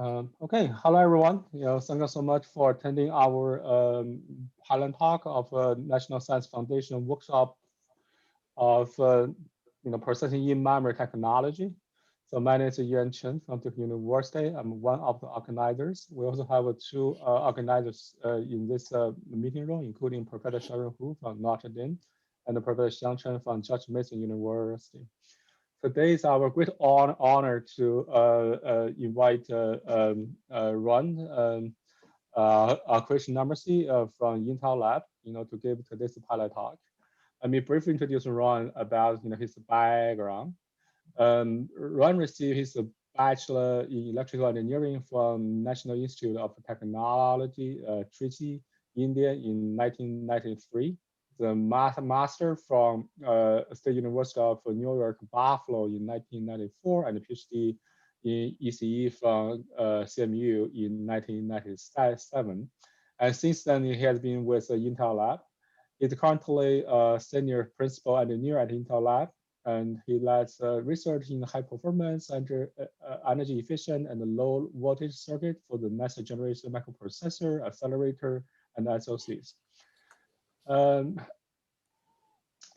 Okay, hello everyone. Thank you so much for attending our Highland talk of National Science Foundation workshop of processing in-memory technology. So my name is Yuan Chen from Duke University. I'm one of the organizers. We also have two organizers in this meeting room, including Professor Sharon Hu from Notre Dame and Professor Xiang Chen from George Mason University. Today is our great honor to invite Ron Krishnamurthy from Intel Lab, to give today's pilot talk. Let me briefly introduce Ron about his background. Ron received his bachelor in electrical engineering from National Institute of Technology, Trichy, India in 1993. The master from State University of New York, Buffalo in 1994, and a PhD in ECE from CMU in 1997. And since then, he has been with Intel Lab. He's currently a senior principal engineer at Intel Lab, and he leads research in high performance, energy efficient, and low voltage circuit for the next generation microprocessor, accelerator, and SoCs.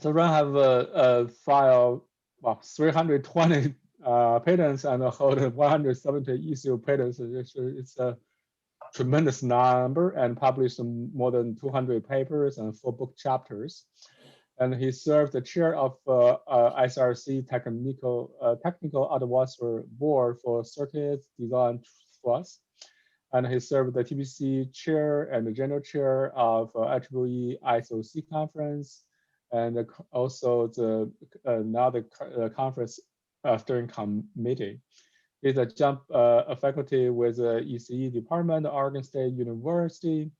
So Ron have filed 320 patents and hold 170 issued patents. It's a tremendous number, and published more than 200 papers and 4 book chapters. And he served the chair of SRC Technical Advisory Board for Circuit Design Trust. And he served the TBC chair and the general chair of IEEE SoC conference, and also the conference steering committee. He's a faculty with the ECE department, Oregon State University,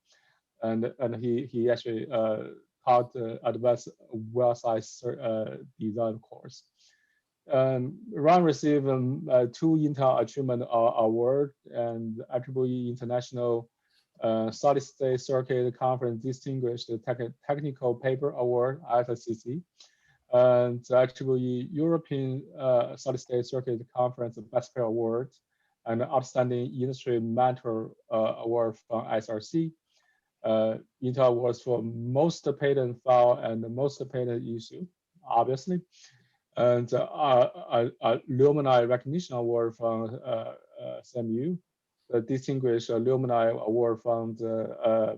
and he actually taught the advanced well-sized design course. Ron received 2 Intel Achievement Award and IEEE International Solid State Circuit Conference Distinguished Technical Paper Award, ISCC, and the IEEE European Solid State Circuit Conference Best Pair Award, and Outstanding Industry Mentor Award from SRC. Intel Awards for most patent file and most patent issue, obviously, and Alumni Recognition Award from CMU, the Distinguished Alumni Award from the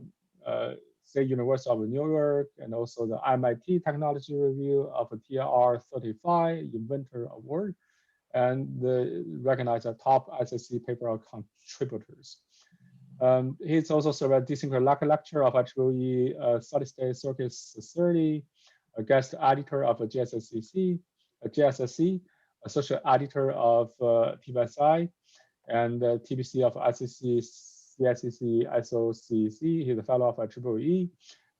State University of New York, and also the MIT Technology Review of TR 35 Inventor Award, and recognized as top SSC paper contributors. He's also served as Distinguished Lecturer of IEEE Solid State Circuits 30, a guest editor of GSSC, associate editor of PBSI, and TBC of ICC, CICC, SOCC. He's a fellow of IEEE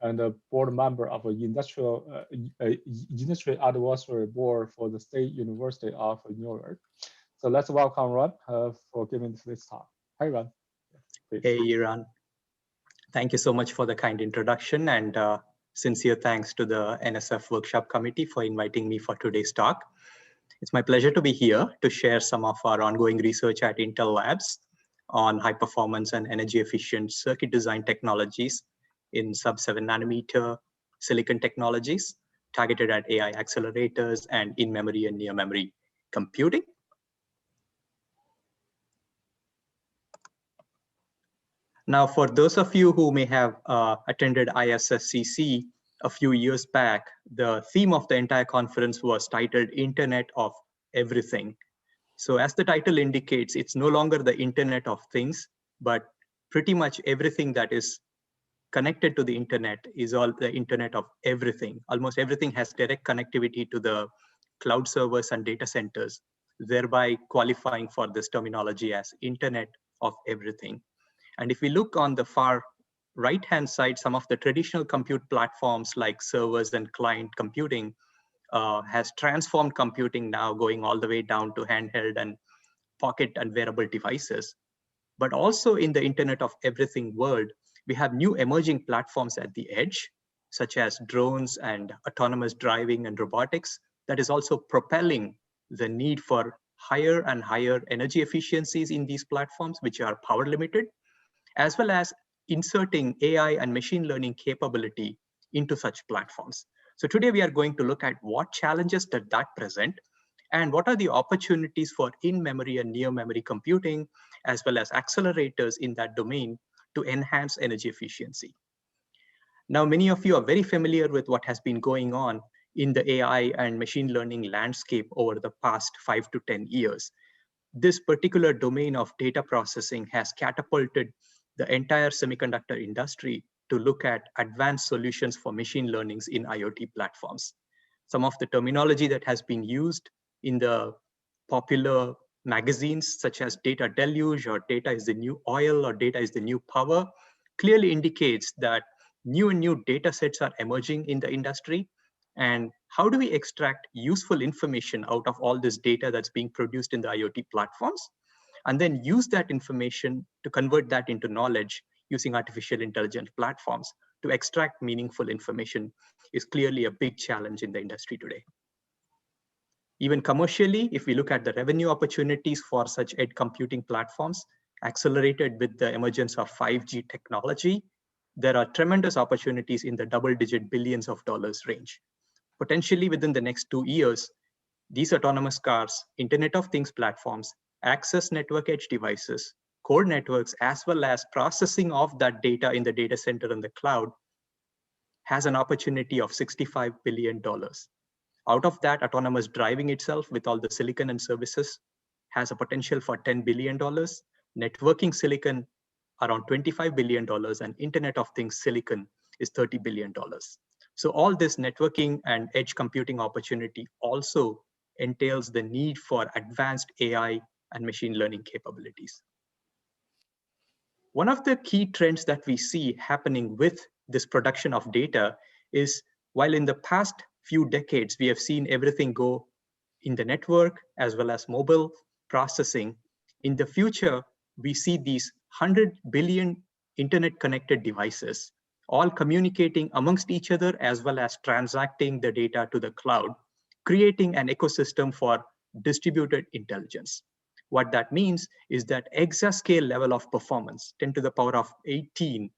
and a board member of Industry Advisory Board for the State University of New York. So let's welcome Ron for giving this talk. Hi, Ron. Please. Hey, Ron. Thank you so much for the kind introduction, and sincere thanks to the NSF Workshop Committee for inviting me for today's talk. It's my pleasure to be here to share some of our ongoing research at Intel Labs on high performance and energy efficient circuit design technologies in sub-7 nanometer silicon technologies targeted at AI accelerators and in-memory and near-memory computing. Now, for those of you who may have attended ISSCC a few years back, the theme of the entire conference was titled Internet of Everything. So as the title indicates, it's no longer the Internet of Things, but pretty much everything that is connected to the internet is all the Internet of Everything. Almost everything has direct connectivity to the cloud servers and data centers, thereby qualifying for this terminology as Internet of Everything. And if we look on the far right-hand side, some of the traditional compute platforms like servers and client computing has transformed computing now, going all the way down to handheld and pocket and wearable devices. But also in the Internet of Everything world, we have new emerging platforms at the edge, such as drones and autonomous driving and robotics, that is also propelling the need for higher and higher energy efficiencies in these platforms, which are power limited, as well as inserting AI and machine learning capability into such platforms. So today we are going to look at what challenges does that present and what are the opportunities for in-memory and near-memory computing, as well as accelerators in that domain to enhance energy efficiency. Now, many of you are very familiar with what has been going on in the AI and machine learning landscape over the past 5 to 10 years. This particular domain of data processing has catapulted the entire semiconductor industry to look at advanced solutions for machine learnings in IoT platforms. Some of the terminology that has been used in the popular magazines, such as data deluge or data is the new oil or data is the new power, clearly indicates that new and new data sets are emerging in the industry. And how do we extract useful information out of all this data that's being produced in the IoT platforms, and then use that information to convert that into knowledge using artificial intelligence platforms to extract meaningful information is clearly a big challenge in the industry today. Even commercially, if we look at the revenue opportunities for such edge computing platforms, accelerated with the emergence of 5G technology, there are tremendous opportunities in the double-digit billions of dollars range. Potentially within the next 2 years, these autonomous cars, Internet of Things platforms, access network edge devices, core networks, as well as processing of that data in the data center and the cloud has an opportunity of $65 billion. Out of that, autonomous driving itself with all the silicon and services has a potential for $10 billion, networking silicon around $25 billion, and Internet of Things silicon is $30 billion. So all this networking and edge computing opportunity also entails the need for advanced AI and machine learning capabilities. One of the key trends that we see happening with this production of data is, while in the past few decades, we have seen everything go in the network as well as mobile processing, in the future, we see these 100 billion internet connected devices all communicating amongst each other as well as transacting the data to the cloud, creating an ecosystem for distributed intelligence. What that means is that exascale level of performance, 10 to the power of 18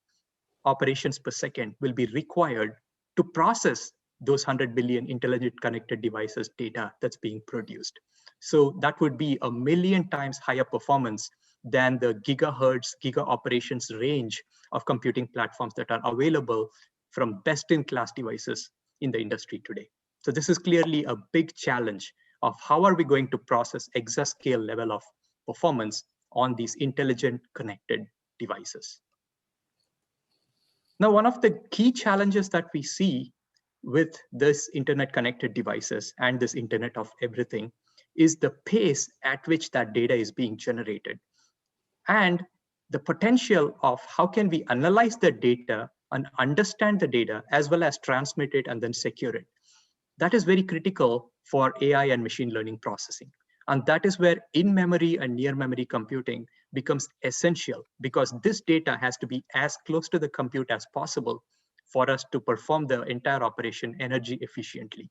operations per second, will be required to process those 100 billion intelligent connected devices data that's being produced. So that would be 1 million times higher performance than the gigahertz, giga operations range of computing platforms that are available from best-in-class devices in the industry today. So this is clearly a big challenge of how are we going to process exascale level of performance on these intelligent connected devices. Now, one of the key challenges that we see with this internet connected devices and this Internet of Everything is the pace at which that data is being generated, and the potential of how can we analyze the data and understand the data as well as transmit it and then secure it. That is very critical for AI and machine learning processing. And that is where in-memory and near-memory computing becomes essential, because this data has to be as close to the compute as possible for us to perform the entire operation energy efficiently.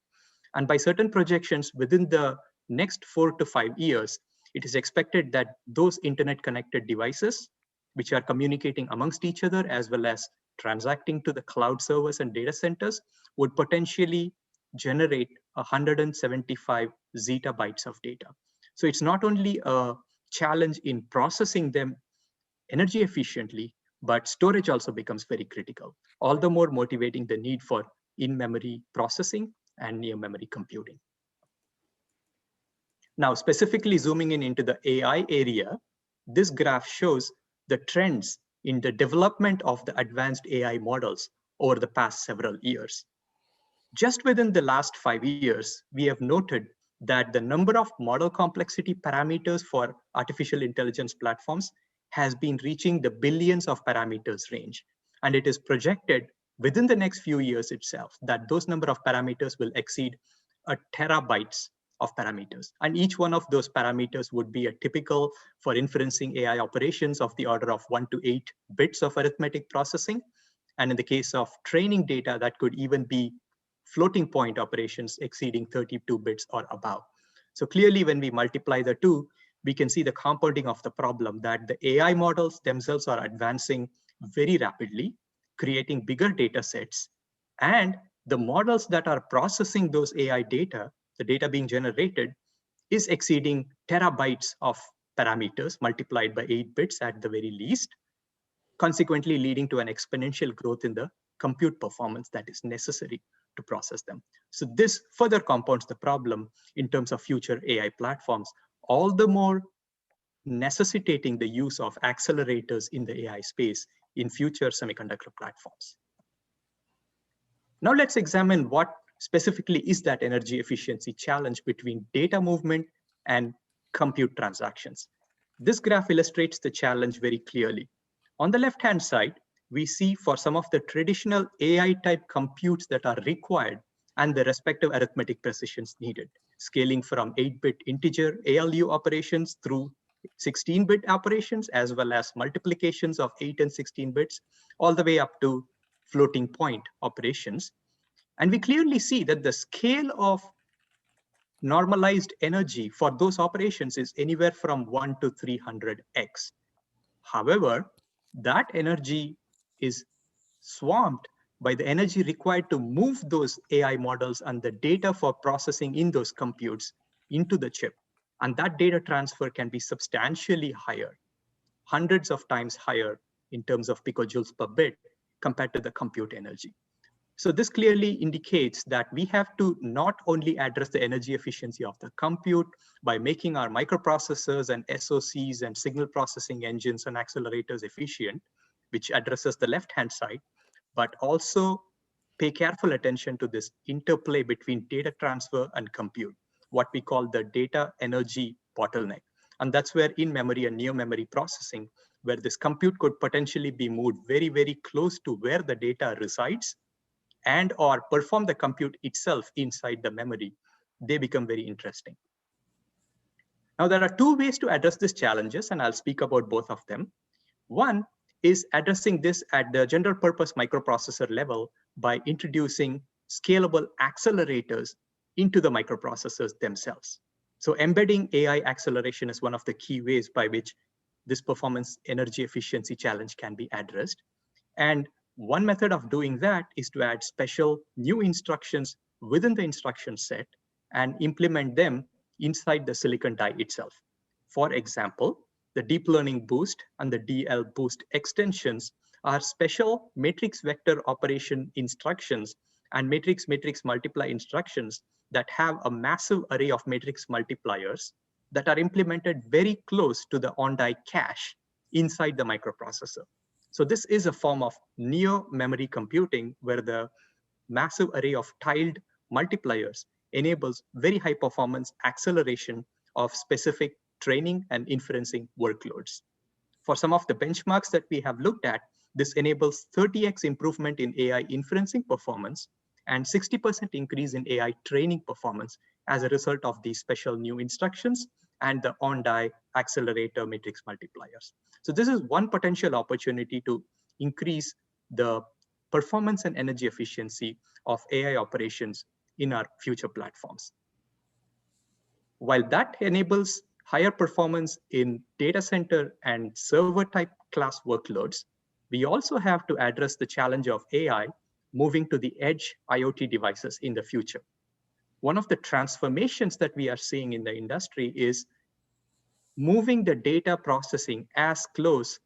And by certain projections, within the next 4 to 5 years, it is expected that those internet connected devices, which are communicating amongst each other as well as transacting to the cloud servers and data centers, would potentially generate 175 zettabytes of data. So it's not only a challenge in processing them energy efficiently, but storage also becomes very critical, all the more motivating the need for in-memory processing and near-memory computing. Now, specifically zooming in into the AI area, this graph shows the trends in the development of the advanced AI models over the past several years. Just within the last 5 years, we have noted that the number of model complexity parameters for artificial intelligence platforms has been reaching the billions of parameters range. And it is projected within the next few years itself that those number of parameters will exceed a terabytes of parameters. And each one of those parameters would be a typical for inferencing AI operations of the order of 1 to 8 bits of arithmetic processing. And in the case of training data, that could even be floating point operations exceeding 32 bits or above. So clearly, when we multiply the two, we can see the compounding of the problem that the AI models themselves are advancing very rapidly, creating bigger data sets, and the models that are processing those AI data, the data being generated, is exceeding terabytes of parameters multiplied by 8 bits at the very least, consequently leading to an exponential growth in the compute performance that is necessary to process them. So this further compounds the problem in terms of future AI platforms, all the more necessitating the use of accelerators in the AI space in future semiconductor platforms. Now let's examine what specifically is that energy efficiency challenge between data movement and compute transactions. This graph illustrates the challenge very clearly. On the left-hand side, we see for some of the traditional AI-type computes that are required and the respective arithmetic precisions needed, scaling from 8-bit integer ALU operations through 16-bit operations, as well as multiplications of 8 and 16 bits, all the way up to floating point operations. And we clearly see that the scale of normalized energy for those operations is anywhere from 1 to 300x. However, that energy is swamped by the energy required to move those AI models and the data for processing in those computes into the chip. And that data transfer can be substantially higher, hundreds of times higher in terms of picojoules per bit compared to the compute energy. So this clearly indicates that we have to not only address the energy efficiency of the compute by making our microprocessors and SoCs and signal processing engines and accelerators efficient, which addresses the left-hand side, but also pay careful attention to this interplay between data transfer and compute, what we call the data energy bottleneck. And that's where in-memory and near-memory processing, where this compute could potentially be moved very, very close to where the data resides and or perform the compute itself inside the memory, they become very interesting. Now, there are two ways to address these challenges, and I'll speak about both of them. One is addressing this at the general purpose microprocessor level by introducing scalable accelerators into the microprocessors themselves. So embedding AI acceleration is one of the key ways by which this performance energy efficiency challenge can be addressed. And one method of doing that is to add special new instructions within the instruction set and implement them inside the silicon die itself. For example, the deep learning boost and the DL boost extensions are special matrix vector operation instructions and matrix multiply instructions that have a massive array of matrix multipliers that are implemented very close to the on-die cache inside the microprocessor. So this is a form of near memory computing where the massive array of tiled multipliers enables very high performance acceleration of specific training and inferencing workloads. For some of the benchmarks that we have looked at, this enables 30x improvement in AI inferencing performance and 60% increase in AI training performance as a result of these special new instructions and the on-die accelerator matrix multipliers. So this is one potential opportunity to increase the performance and energy efficiency of AI operations in our future platforms. While that enables higher performance in data center and server type class workloads, we also have to address the challenge of AI moving to the edge IoT devices in the future. One of the transformations that we are seeing in the industry is moving the data processing as close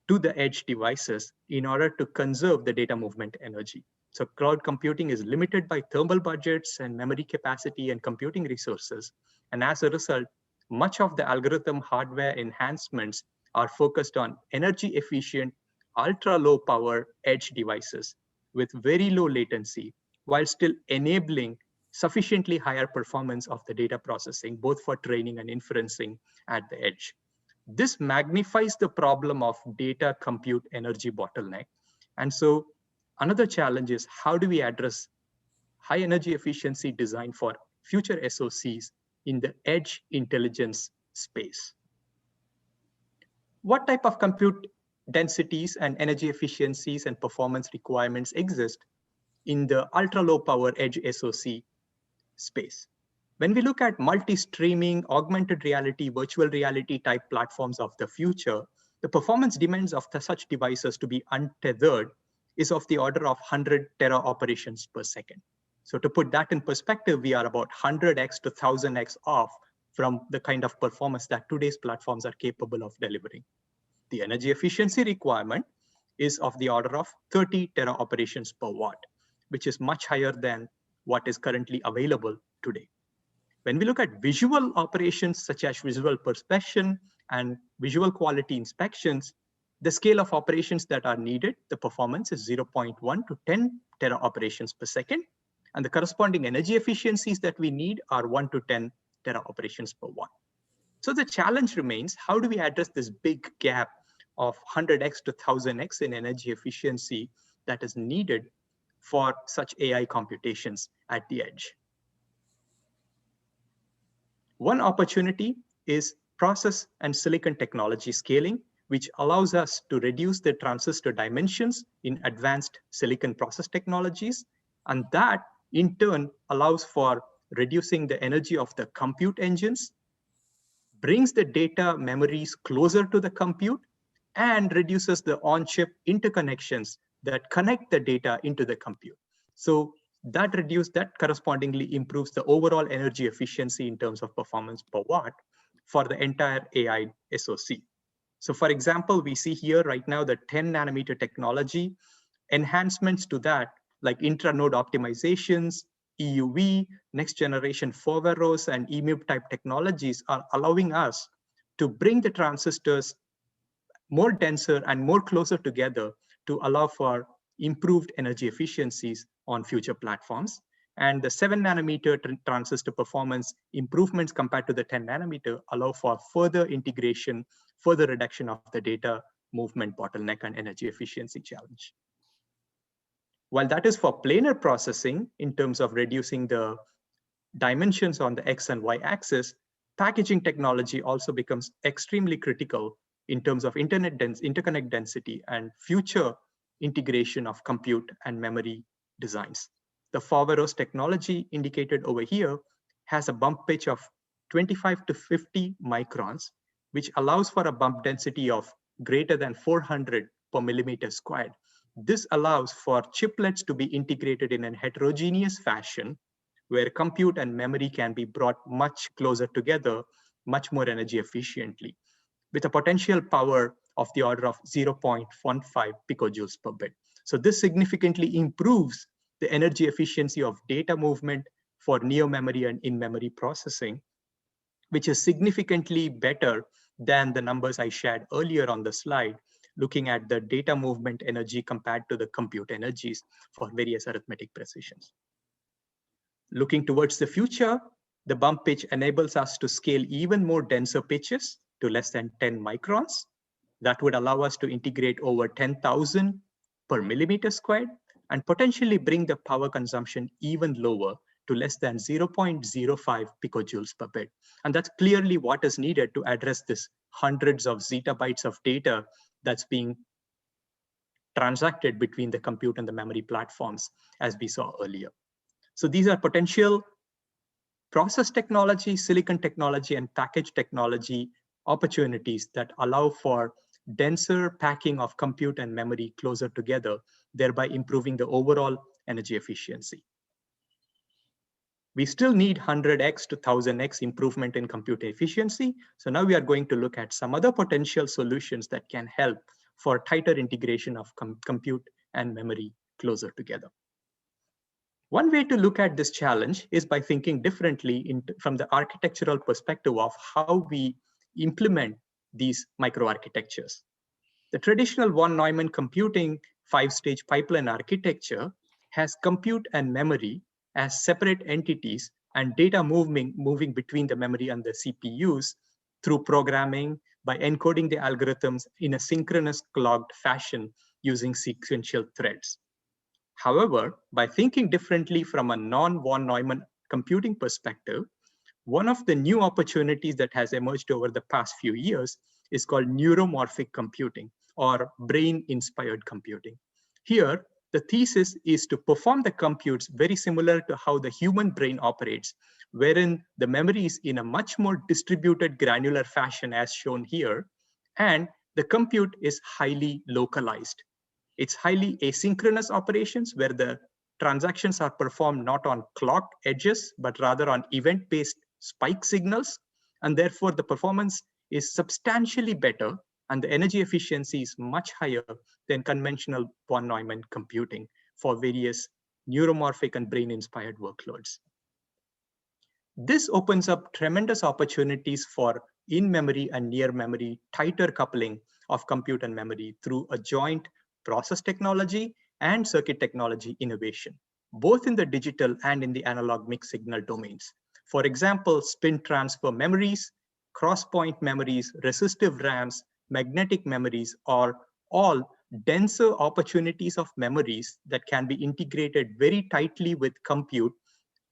to the edge devices in order to conserve the data movement energy. So cloud computing is limited by thermal budgets and memory capacity and computing resources. And as a result, much of the algorithm hardware enhancements are focused on energy efficient, ultra low power edge devices with very low latency, while still enabling sufficiently higher performance of the data processing, both for training and inferencing at the edge. This magnifies the problem of data compute energy bottleneck. And so another challenge is how do we address high energy efficiency design for future SoCs in the edge intelligence space? What type of compute densities and energy efficiencies and performance requirements exist in the ultra low power edge SoC space? When we look at multi-streaming, augmented reality, virtual reality type platforms of the future, the performance demands of such devices to be untethered is of the order of 100 tera operations per second. So to put that in perspective, we are about 100x to 1000x off from the kind of performance that today's platforms are capable of delivering. The energy efficiency requirement is of the order of 30 tera operations per watt, which is much higher than what is currently available today. When we look at visual operations such as visual perspection and visual quality inspections, the scale of operations that are needed, the performance is 0.1 to 10 tera operations per second, and the corresponding energy efficiencies that we need are 1 to 10 tera operations per watt. So the challenge remains, how do we address this big gap of 100x to 1000x in energy efficiency that is needed for such AI computations at the edge? One opportunity is process and silicon technology scaling, which allows us to reduce the transistor dimensions in advanced silicon process technologies. And that in turn allows for reducing the energy of the compute engines, brings the data memories closer to the compute, and reduces the on-chip interconnections that connect the data into the compute. So that correspondingly improves the overall energy efficiency in terms of performance per watt for the entire AI SoC. So for example, we see here right now the 10 nanometer technology, enhancements to that, like intra-node optimizations, EUV, next generation Foveros and EMIB type technologies are allowing us to bring the transistors more denser and more closer together to allow for improved energy efficiencies on future platforms. And the 7 nanometer transistor performance improvements compared to the 10 nanometer allow for further integration, further reduction of the data movement bottleneck and energy efficiency challenge. While that is for planar processing in terms of reducing the dimensions on the X and Y axis, packaging technology also becomes extremely critical in terms of interconnect density and future integration of compute and memory designs. The Foveros technology indicated over here has a bump pitch of 25 to 50 microns, which allows for a bump density of greater than 400 per millimeter squared. This allows for chiplets to be integrated in a heterogeneous fashion where compute and memory can be brought much closer together, much more energy efficiently, with a potential power of the order of 0.15 picojoules per bit. So this significantly improves the energy efficiency of data movement for near memory and in-memory processing, which is significantly better than the numbers I shared earlier on the slide, looking at the data movement energy compared to the compute energies for various arithmetic precisions. Looking towards the future, the bump pitch enables us to scale even more denser pitches to less than 10 microns. That would allow us to integrate over 10,000 per millimeter squared and potentially bring the power consumption even lower to less than 0.05 picojoules per bit. And that's clearly what is needed to address this hundreds of zettabytes of data that's being transacted between the compute and the memory platforms, as we saw earlier. So these are potential process technology, silicon technology, and package technology opportunities that allow for denser packing of compute and memory closer together, thereby improving the overall energy efficiency. We still need 100x to 1000x improvement in compute efficiency. So now we are going to look at some other potential solutions that can help for tighter integration of compute and memory closer together. One way to look at this challenge is by thinking differently from the architectural perspective of how we implement these microarchitectures. The traditional von Neumann computing 5-stage pipeline architecture has compute and memory as separate entities and data moving between the memory and the CPUs through programming by encoding the algorithms in a synchronous clocked fashion using sequential threads. However, by thinking differently from a non-von Neumann computing perspective, one of the new opportunities that has emerged over the past few years is called neuromorphic computing or brain-inspired computing. Here, The thesis is to perform the computes very similar to how the human brain operates, wherein the memory is in a much more distributed granular fashion as shown here, and the compute is highly localized. It's highly asynchronous operations where the transactions are performed not on clock edges, but rather on event-based spike signals. And therefore, the performance is substantially better and the energy efficiency is much higher than conventional von Neumann computing for various neuromorphic and brain-inspired workloads. This opens up tremendous opportunities for in-memory and near-memory tighter coupling of compute and memory through a joint process technology and circuit technology innovation, both in the digital and in the analog mixed signal domains. For example, spin transfer memories, cross-point memories, resistive RAMs, magnetic memories are all denser opportunities of memories that can be integrated very tightly with compute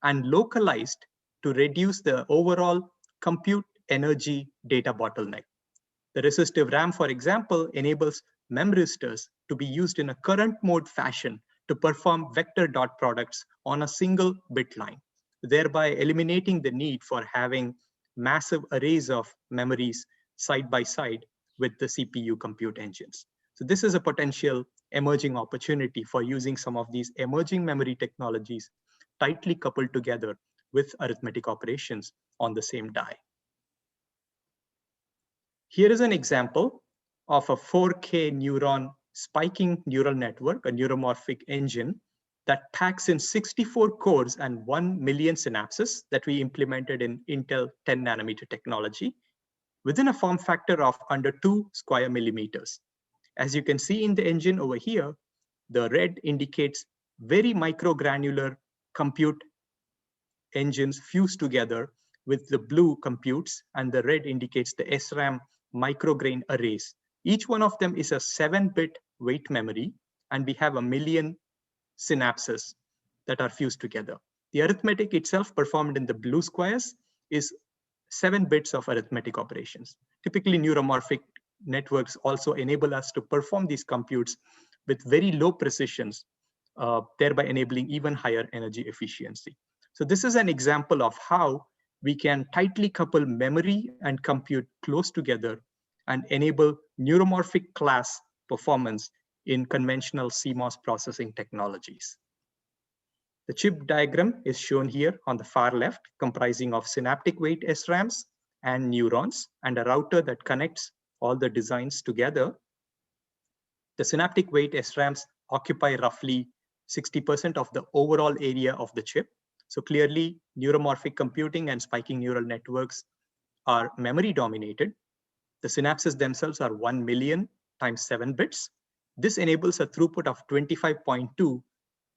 and localized to reduce the overall compute energy data bottleneck. The resistive RAM, for example, enables memristors to be used in a current mode fashion to perform vector dot products on a single bit line, thereby eliminating the need for having massive arrays of memories side by side with the CPU compute engines. So this is a potential emerging opportunity for using some of these emerging memory technologies tightly coupled together with arithmetic operations on the same die. Here is an example of a 4K neuron spiking neural network, a neuromorphic engine that packs in 64 cores and 1 million synapses that we implemented in Intel 10 nanometer technology within a form factor of under 2 square millimeters. As you can see in the engine over here, the red indicates very microgranular compute engines fused together with the blue computes, and the red indicates the SRAM micrograin arrays. Each one of them is a 7-bit weight memory, and we have 1 million synapses that are fused together. The arithmetic itself performed in the blue squares is 7 bits of arithmetic operations. Typically, neuromorphic networks also enable us to perform these computes with very low precisions, thereby enabling even higher energy efficiency. So this is an example of how we can tightly couple memory and compute close together and enable neuromorphic class performance in conventional CMOS processing technologies. The chip diagram is shown here on the far left, comprising of synaptic weight SRAMs and neurons and a router that connects all the designs together. The synaptic weight SRAMs occupy roughly 60% of the overall area of the chip. So clearly, neuromorphic computing and spiking neural networks are memory dominated. The synapses themselves are 1 million times 7 bits. This enables a throughput of 25.2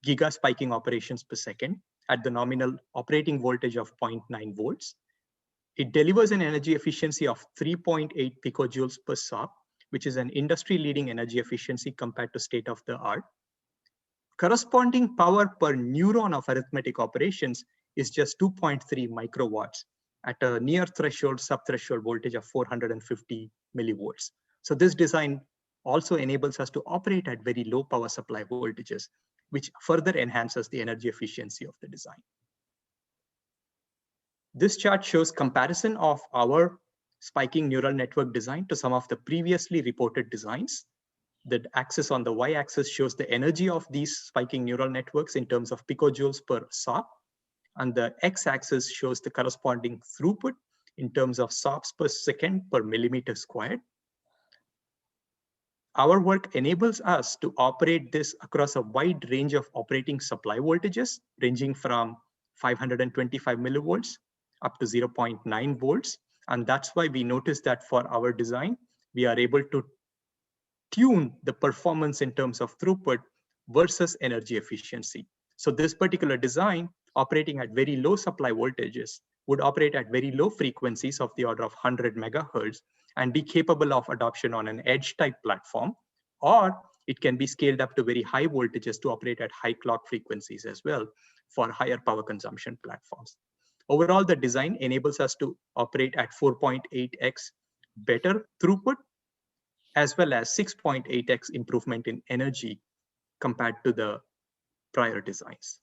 giga spiking operations per second at the nominal operating voltage of 0.9 volts. It delivers an energy efficiency of 3.8 picojoules per SOP, which is an industry-leading energy efficiency compared to state-of-the-art. Corresponding power per neuron of arithmetic operations is just 2.3 microwatts at a near threshold, sub-threshold voltage of 450 millivolts. So this design also enables us to operate at very low power supply voltages, which further enhances the energy efficiency of the design. This chart shows comparison of our spiking neural network design to some of the previously reported designs. The axis on the y-axis shows the energy of these spiking neural networks in terms of picojoules per SOP, and the x-axis shows the corresponding throughput in terms of SOPs per second per millimeter squared. Our work enables us to operate this across a wide range of operating supply voltages, ranging from 525 millivolts up to 0.9 volts. And that's why we noticed that for our design, we are able to tune the performance in terms of throughput versus energy efficiency. So this particular design, operating at very low supply voltages, would operate at very low frequencies of the order of 100 megahertz and be capable of adoption on an edge type platform, or it can be scaled up to very high voltages to operate at high clock frequencies as well for higher power consumption platforms. Overall, the design enables us to operate at 4.8x better throughput, as well as 6.8x improvement in energy compared to the prior designs.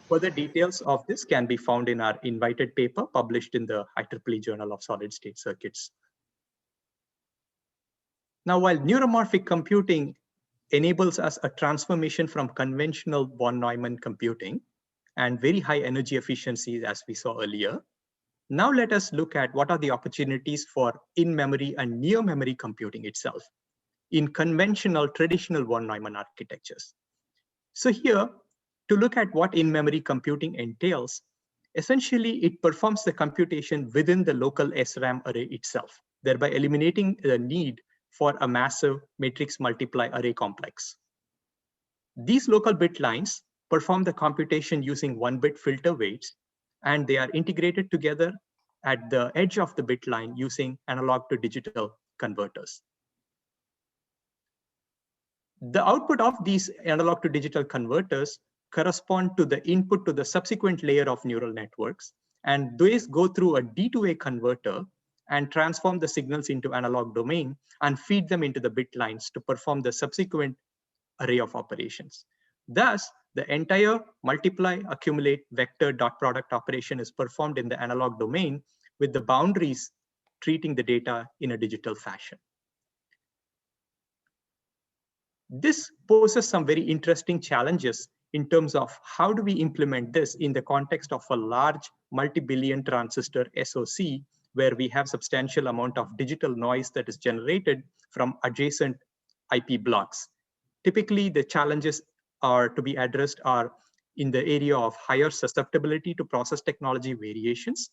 Further details of this can be found in our invited paper published in the IEEE Journal of Solid State Circuits. Now, while neuromorphic computing enables us a transformation from conventional von Neumann computing and very high energy efficiencies, as we saw earlier, now let us look at what are the opportunities for in-memory and near-memory computing itself in conventional traditional von Neumann architectures. So here, to look at what in-memory computing entails, essentially it performs the computation within the local SRAM array itself, thereby eliminating the need for a massive matrix multiply array complex. These local bit lines perform the computation using 1-bit filter weights, and they are integrated together at the edge of the bit line using analog to digital converters. The output of these analog to digital converters correspond to the input to the subsequent layer of neural networks, and these go through a D2A converter and transform the signals into analog domain and feed them into the bit lines to perform the subsequent array of operations. Thus, the entire multiply, accumulate, vector, dot product operation is performed in the analog domain with the boundaries treating the data in a digital fashion. This poses some very interesting challenges in terms of how do we implement this in the context of a large multi-billion transistor SoC, where we have substantial amount of digital noise that is generated from adjacent IP blocks. Typically, the challenges are to be addressed are in the area of higher susceptibility to process technology variations,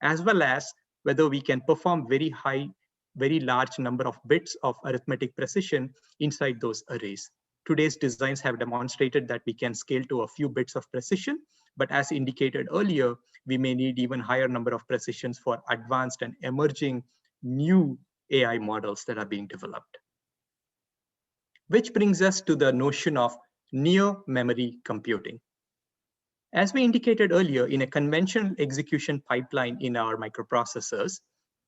as well as whether we can perform very large number of bits of arithmetic precision inside those arrays. Today's designs have demonstrated that we can scale to a few bits of precision, but as indicated earlier, we may need even higher number of precisions for advanced and emerging new AI models that are being developed. Which brings us to the notion of near memory computing. As we indicated earlier, in a conventional execution pipeline in our microprocessors,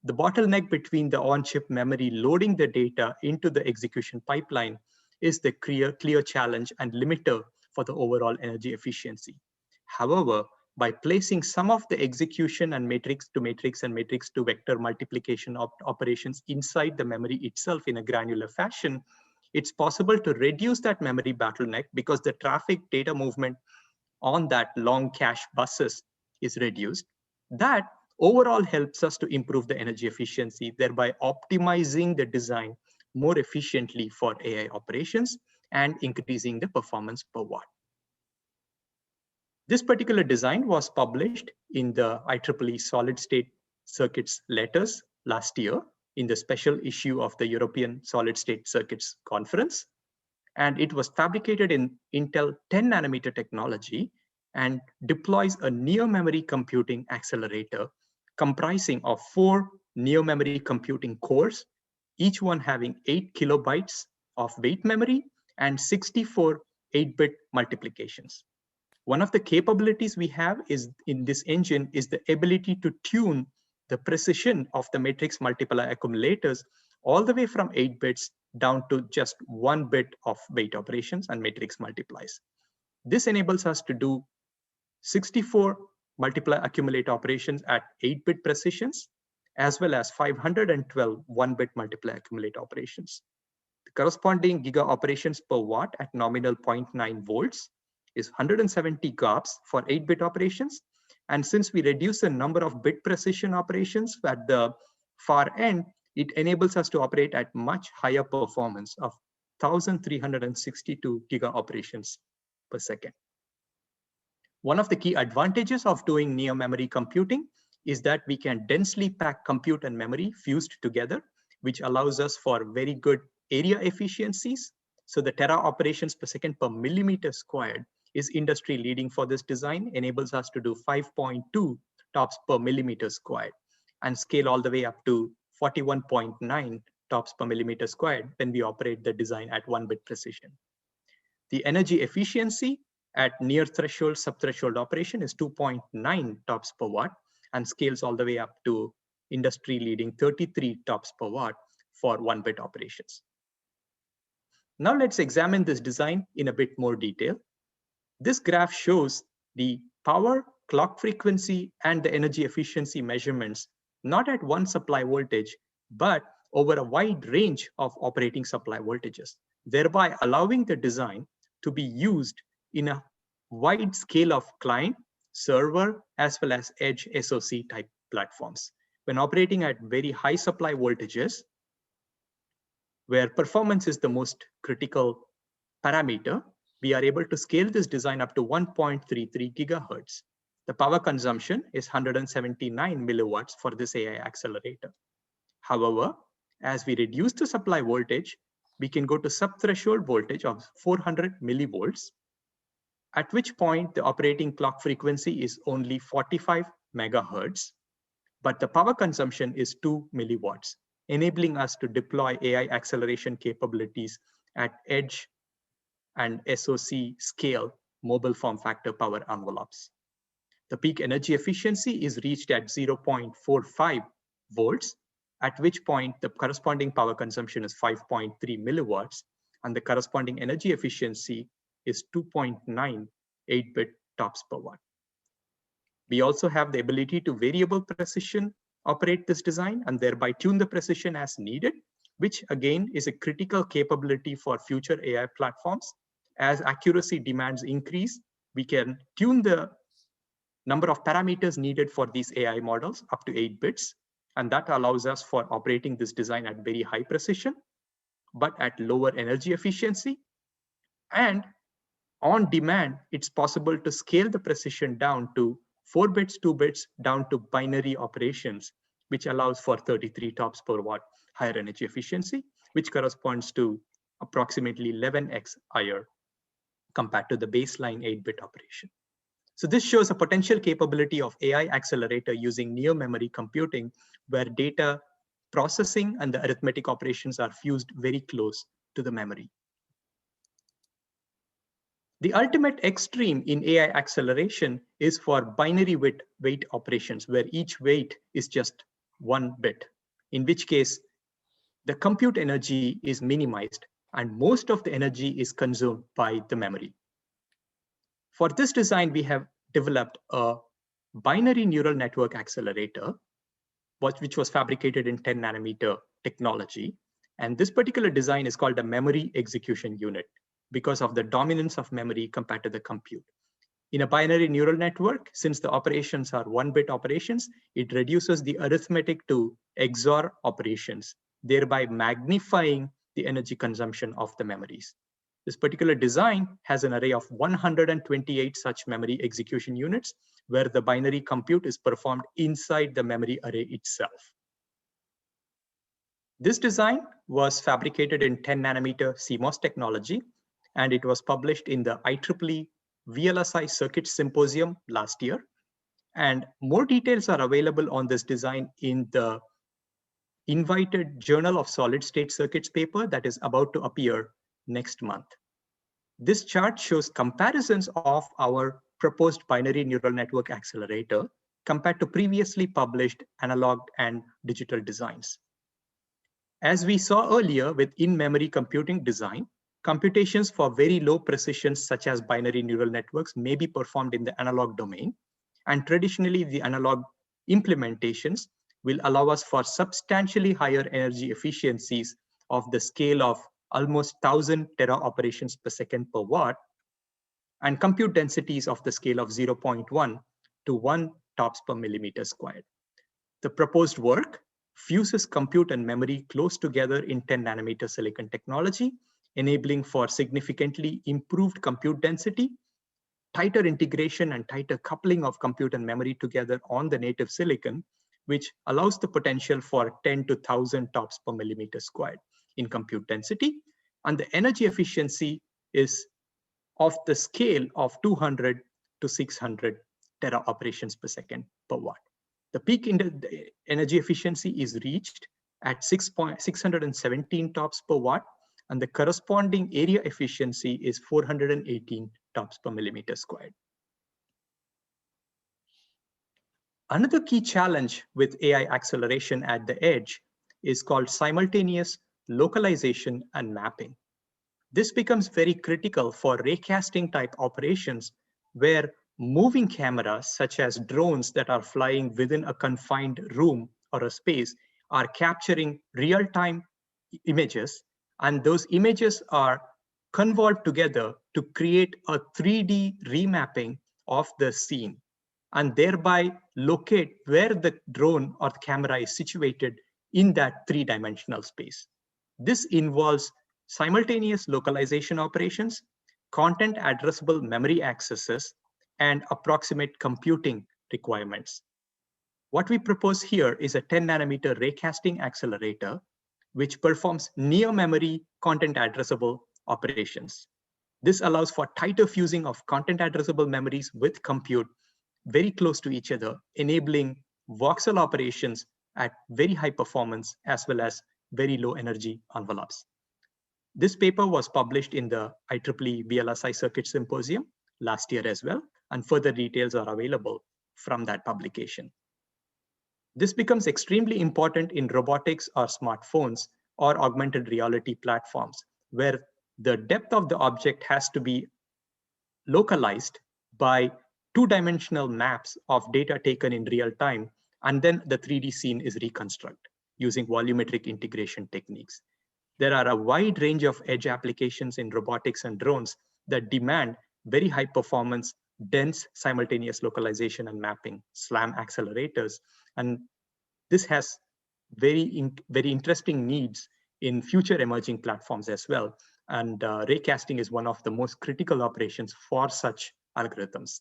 the bottleneck between the on-chip memory loading the data into the execution pipeline is the clear challenge and limiter for the overall energy efficiency. However, by placing some of the execution and matrix to matrix and matrix to vector multiplication operations inside the memory itself in a granular fashion, it's possible to reduce that memory bottleneck because the traffic data movement on that long cache buses is reduced. That overall helps us to improve the energy efficiency, thereby optimizing the design more efficiently for AI operations and increasing the performance per watt. This particular design was published in the IEEE Solid State Circuits letters last year in the special issue of the European Solid State Circuits Conference. And it was fabricated in Intel 10nm technology and deploys a near-memory computing accelerator comprising of 4 near-memory computing cores, each one having 8 kilobytes of weight memory and 64 8-bit multiplications. One of the capabilities we have is in this engine is the ability to tune the precision of the matrix multiply accumulators all the way from 8 bits down to just 1 bit of weight operations and matrix multiplies. This enables us to do 64 multiply accumulate operations at 8-bit precisions, as well as 512 1-bit multiply accumulate operations. The corresponding giga operations per watt at nominal 0.9 volts is 170 GOPS for 8-bit operations. And since we reduce the number of bit precision operations at the far end, it enables us to operate at much higher performance of 1,362 giga operations per second. One of the key advantages of doing near memory computing is that we can densely pack compute and memory fused together, which allows us for very good area efficiencies. So the tera operations per second per millimeter squared is industry leading for this design, enables us to do 5.2 TOPS per millimeter squared and scale all the way up to 41.9 TOPS per millimeter squared when we operate the design at 1-bit precision. The energy efficiency at near threshold, sub-threshold operation is 2.9 TOPS per watt and scales all the way up to industry leading 33 TOPS per watt for 1-bit operations. Now let's examine this design in a bit more detail. This graph shows the power, clock frequency, and the energy efficiency measurements, not at one supply voltage, but over a wide range of operating supply voltages, thereby allowing the design to be used in a wide scale of client, server, as well as edge SoC type platforms. When operating at very high supply voltages, where performance is the most critical parameter, we are able to scale this design up to 1.33 gigahertz. The power consumption is 179 milliwatts for this AI accelerator. However, as we reduce the supply voltage, we can go to sub-threshold voltage of 400 millivolts, at which point the operating clock frequency is only 45 megahertz, but the power consumption is 2 milliwatts, enabling us to deploy AI acceleration capabilities at edge and SoC scale mobile form factor power envelopes. The peak energy efficiency is reached at 0.45 volts, at which point the corresponding power consumption is 5.3 milliwatts, and the corresponding energy efficiency is 2.9 8-bit TOPS per watt. We also have the ability to variable precision operate this design and thereby tune the precision as needed, which again is a critical capability for future AI platforms. As accuracy demands increase, we can tune the number of parameters needed for these AI models up to 8 bits. And that allows us for operating this design at very high precision, but at lower energy efficiency. And on demand, it's possible to scale the precision down to 4 bits, 2 bits, down to binary operations, which allows for 33 TOPS per watt higher energy efficiency, which corresponds to approximately 11x higher compared to the baseline 8-bit operation. So this shows a potential capability of AI accelerator using near memory computing, where data processing and the arithmetic operations are fused very close to the memory. The ultimate extreme in AI acceleration is for binary weight operations, where each weight is just 1 bit, in which case the compute energy is minimized and most of the energy is consumed by the memory. For this design, we have developed a binary neural network accelerator, which was fabricated in 10 nanometer technology. And this particular design is called a memory execution unit because of the dominance of memory compared to the compute. In a binary neural network, since the operations are 1-bit operations, it reduces the arithmetic to XOR operations, thereby magnifying the energy consumption of the memories. This particular design has an array of 128 such memory execution units, where the binary compute is performed inside the memory array itself. This design was fabricated in 10 nanometer CMOS technology, and it was published in the IEEE VLSI Circuit Symposium last year. And more details are available on this design in the invited Journal of Solid State Circuits paper that is about to appear next month. This chart shows comparisons of our proposed binary neural network accelerator compared to previously published analog and digital designs. As we saw earlier with in-memory computing design, computations for very low precision such as binary neural networks may be performed in the analog domain. And traditionally, the analog implementations will allow us for substantially higher energy efficiencies of the scale of almost 1,000 tera operations per second per watt, and compute densities of the scale of 0.1 to 1 TOPS per millimeter squared. The proposed work fuses compute and memory close together in 10 nanometer silicon technology, enabling for significantly improved compute density, tighter integration and tighter coupling of compute and memory together on the native silicon, which allows the potential for 10 to 1,000 TOPS per millimeter squared in compute density. And the energy efficiency is of the scale of 200 to 600 tera operations per second per watt. The peak energy efficiency is reached at 617 TOPS per watt, and the corresponding area efficiency is 418 TOPS per millimeter squared. Another key challenge with AI acceleration at the edge is called simultaneous localization and mapping. This becomes very critical for raycasting type operations where moving cameras, such as drones that are flying within a confined room or a space, are capturing real-time images, and those images are convolved together to create a 3D remapping of the scene, and thereby locate where the drone or the camera is situated in that three-dimensional space. This involves simultaneous localization operations, content addressable memory accesses, and approximate computing requirements. What we propose here is a 10 nanometer raycasting accelerator, which performs near memory content addressable operations. This allows for tighter fusing of content addressable memories with compute very close to each other, enabling voxel operations at very high performance as well as very low energy envelopes. This paper was published in the IEEE VLSI Circuit Symposium last year as well, and further details are available from that publication. This becomes extremely important in robotics or smartphones or augmented reality platforms, where the depth of the object has to be localized by two-dimensional maps of data taken in real time, and then the 3D scene is reconstructed using volumetric integration techniques. There are a wide range of edge applications in robotics and drones that demand very high performance, dense simultaneous localization and mapping, SLAM accelerators. And this has very interesting needs in future emerging platforms as well. And raycasting is one of the most critical operations for such algorithms.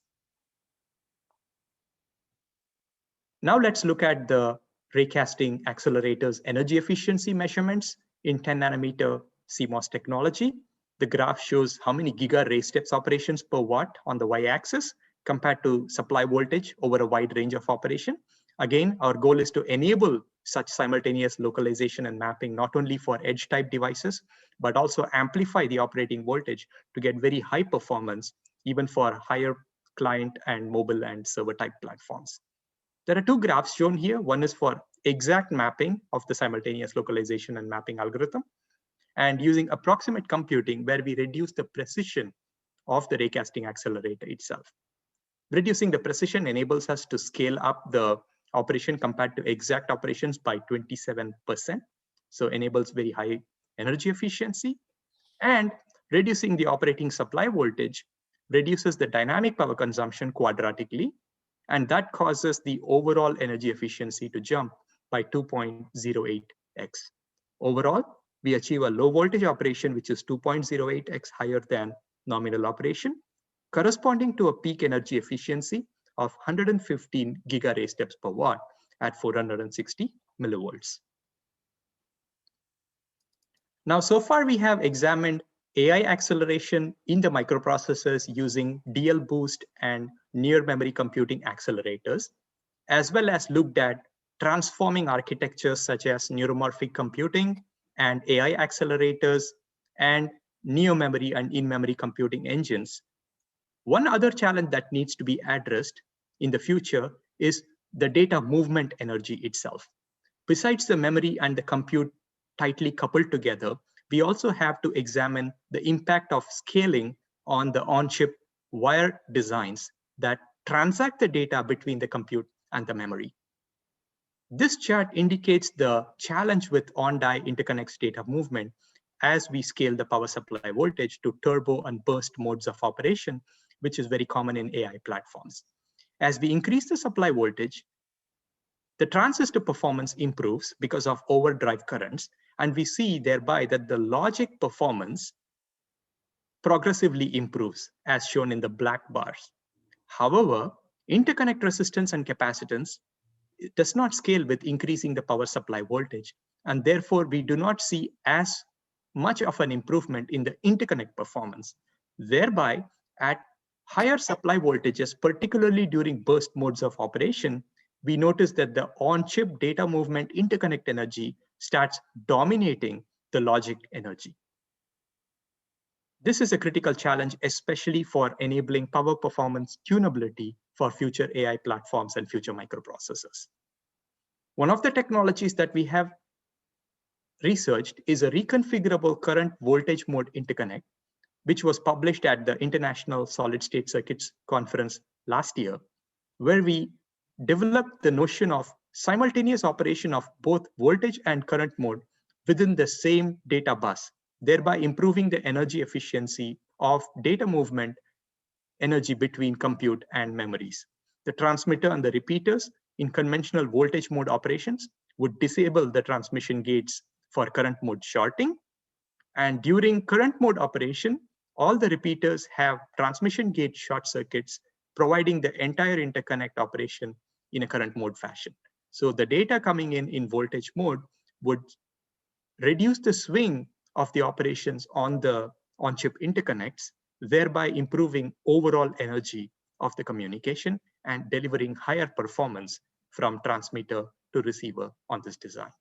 Now let's look at the raycasting accelerators energy efficiency measurements in 10 nanometer CMOS technology. The graph shows how many giga ray steps operations per watt on the y-axis compared to supply voltage over a wide range of operation. Again, our goal is to enable such simultaneous localization and mapping, not only for edge type devices, but also amplify the operating voltage to get very high performance, even for higher client and mobile and server type platforms. There are two graphs shown here. One is for exact mapping of the simultaneous localization and mapping algorithm, and using approximate computing, where we reduce the precision of the raycasting accelerator itself. Reducing the precision enables us to scale up the operation compared to exact operations by 27%. So enables very high energy efficiency, and reducing the operating supply voltage reduces the dynamic power consumption quadratically, and that causes the overall energy efficiency to jump by 2.08x. Overall, we achieve a low voltage operation, which is 2.08x higher than nominal operation, corresponding to a peak energy efficiency of 115 gigaray steps per watt at 460 millivolts. Now, so far we have examined AI acceleration in the microprocessors using DL boost and near memory computing accelerators, as well as looked at transforming architectures such as neuromorphic computing and AI accelerators and neo-memory and in-memory computing engines. One other challenge that needs to be addressed in the future is the data movement energy itself. Besides the memory and the compute tightly coupled together, we also have to examine the impact of scaling on the on-chip wire designs that transact the data between the compute and the memory. This chart indicates the challenge with on-die interconnects data movement as we scale the power supply voltage to turbo and burst modes of operation, which is very common in AI platforms. As we increase the supply voltage, the transistor performance improves because of overdrive currents, and we see thereby that the logic performance progressively improves, as shown in the black bars. However, interconnect resistance and capacitance does not scale with increasing the power supply voltage, and therefore we do not see as much of an improvement in the interconnect performance. Thereby, at higher supply voltages, particularly during burst modes of operation, we notice that the on-chip data movement interconnect energy starts dominating the logic energy. This is a critical challenge, especially for enabling power performance tunability for future AI platforms and future microprocessors. One of the technologies that we have researched is a reconfigurable current voltage mode interconnect, which was published at the International Solid State Circuits Conference last year, where we developed the notion of simultaneous operation of both voltage and current mode within the same data bus, thereby improving the energy efficiency of data movement energy between compute and memories. The transmitter and the repeaters in conventional voltage mode operations would disable the transmission gates for current mode shorting. And during current mode operation, all the repeaters have transmission gate short circuits, providing the entire interconnect operation in a current mode fashion. So the data coming in voltage mode would reduce the swing of the operations on the on-chip interconnects, thereby improving overall energy of the communication and delivering higher performance from transmitter to receiver on this design.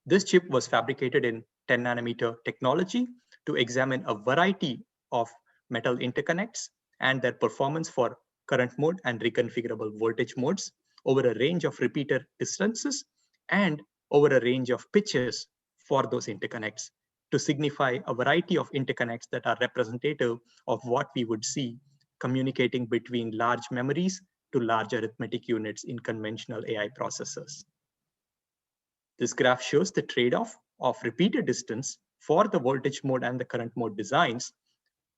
This chip was fabricated in 10 nanometer technology to examine a variety of metal interconnects and their performance for current mode and reconfigurable voltage modes over a range of repeater distances and over a range of pitches for those interconnects to signify a variety of interconnects that are representative of what we would see communicating between large memories to large arithmetic units in conventional AI processors. This graph shows the trade-off of repeater distance for the voltage mode and the current mode designs,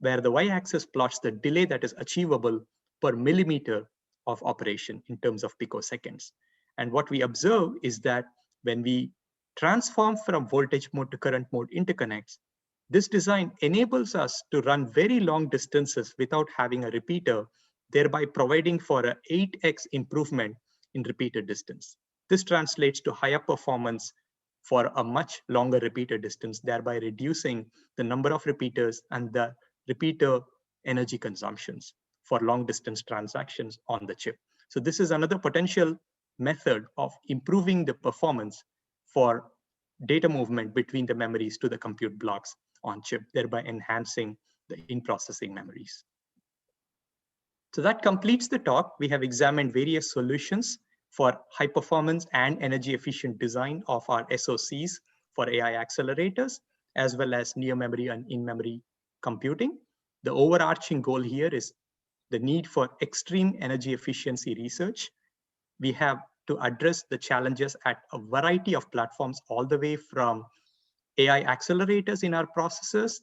where the y-axis plots the delay that is achievable per millimeter of operation in terms of picoseconds. And what we observe is that when we transform from voltage mode to current mode interconnects, this design enables us to run very long distances without having a repeater, thereby providing for an 8x improvement in repeater distance. This translates to higher performance for a much longer repeater distance, thereby reducing the number of repeaters and the repeater energy consumptions for long distance transactions on the chip. So this is another potential method of improving the performance for data movement between the memories to the compute blocks on chip, thereby enhancing the in-processing memories. So that completes the talk. We have examined various solutions for high performance and energy efficient design of our SoCs for AI accelerators, as well as near memory and in-memory computing. The overarching goal here is the need for extreme energy efficiency research. We have to address the challenges at a variety of platforms, all the way from AI accelerators in our processors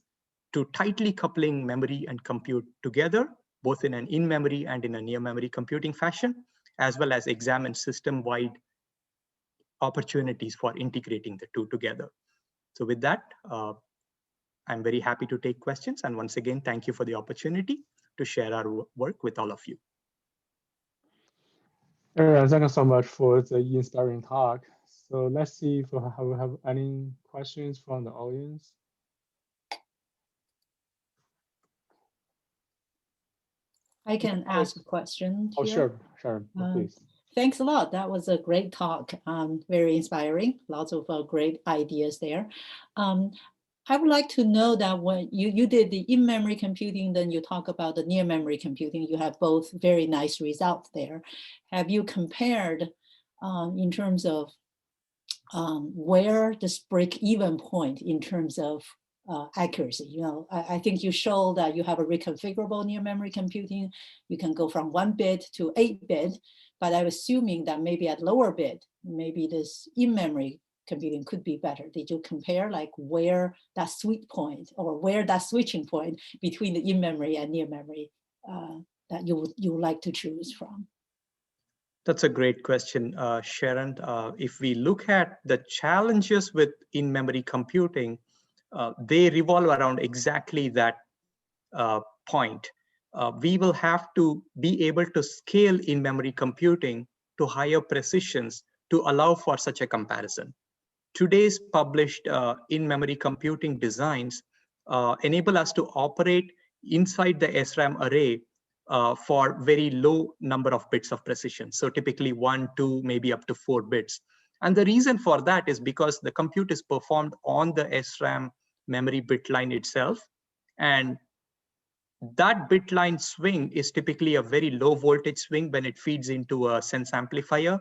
to tightly coupling memory and compute together, both in an in-memory and in a near-memory computing fashion, as well as examine system-wide opportunities for integrating the two together. So with that, I'm very happy to take questions. And once again, thank you for the opportunity to share our work with all of you. Thank you so much for the inspiring talk. So let's see if we have any questions from the audience. I can ask a question here. Oh, sure, please. Thanks a lot. That was a great talk, very inspiring, lots of great ideas there. I would like to know that when you did the in-memory computing, then you talk about the near-memory computing, you have both very nice results there. Have you compared in terms of where this break-even point in terms of accuracy? You know, I think you show that you have a reconfigurable near-memory computing. You can go from 1 bit to 8 bit, but I'm assuming that maybe at lower bit, maybe this in-memory computing could be better. Did you compare like where that sweet point or where that switching point between the in-memory and near-memory that you would like to choose from? That's a great question, Sharon. If we look at the challenges with in-memory computing, they revolve around exactly that point. We will have to be able to scale in-memory computing to higher precisions to allow for such a comparison. Today's published in-memory computing designs enable us to operate inside the SRAM array for very low number of bits of precision. So typically 1, 2, maybe up to 4 bits. And the reason for that is because the compute is performed on the SRAM memory bit line itself. And that bit line swing is typically a very low voltage swing when it feeds into a sense amplifier.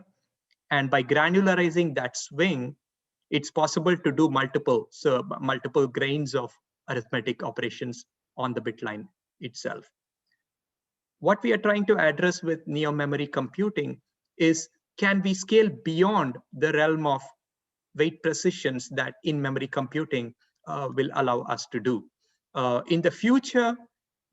And by granularizing that swing, it's possible to do multiple grains of arithmetic operations on the bit line itself. What we are trying to address with neo-memory computing is, can we scale beyond the realm of weight precisions that in-memory computing will allow us to do? In the future,